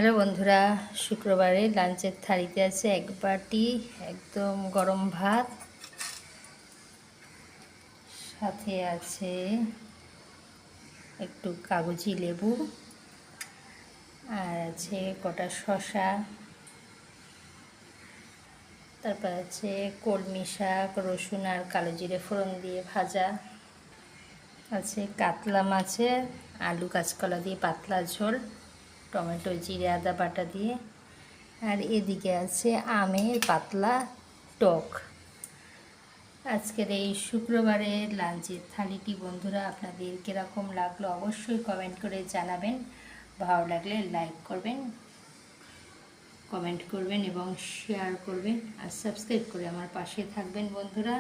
Hello বন্ধুরা, শুক্রবারে লাঞ্চের থালিতে আছে এক বাটি একদম গরম ভাত, সাথে আছে একটু কাগজি লেবু, আর আছে কটা শসা, তারপর আছে কলমি শাক, রসুন আর কালো জিরে ফোড়ন দিয়ে ভাজা, আছে কাতলা মাছের আলু কাঁচকলা দিয়ে পাতলা ঝোল, টমেটো জিরে আদা বাটা দিয়ে, আর এদিকে আছে আমের পাতলা টক। আজকের এই শুক্রবারের লাঞ্চের থালিটি বন্ধুরা আপনাদের কীরকম লাগলো অবশ্যই কমেন্ট করে জানাবেন। ভালো লাগলে লাইক করবেন, কমেন্ট করবেন এবং শেয়ার করবেন, আর সাবস্ক্রাইব করে আমার পাশে থাকবেন বন্ধুরা।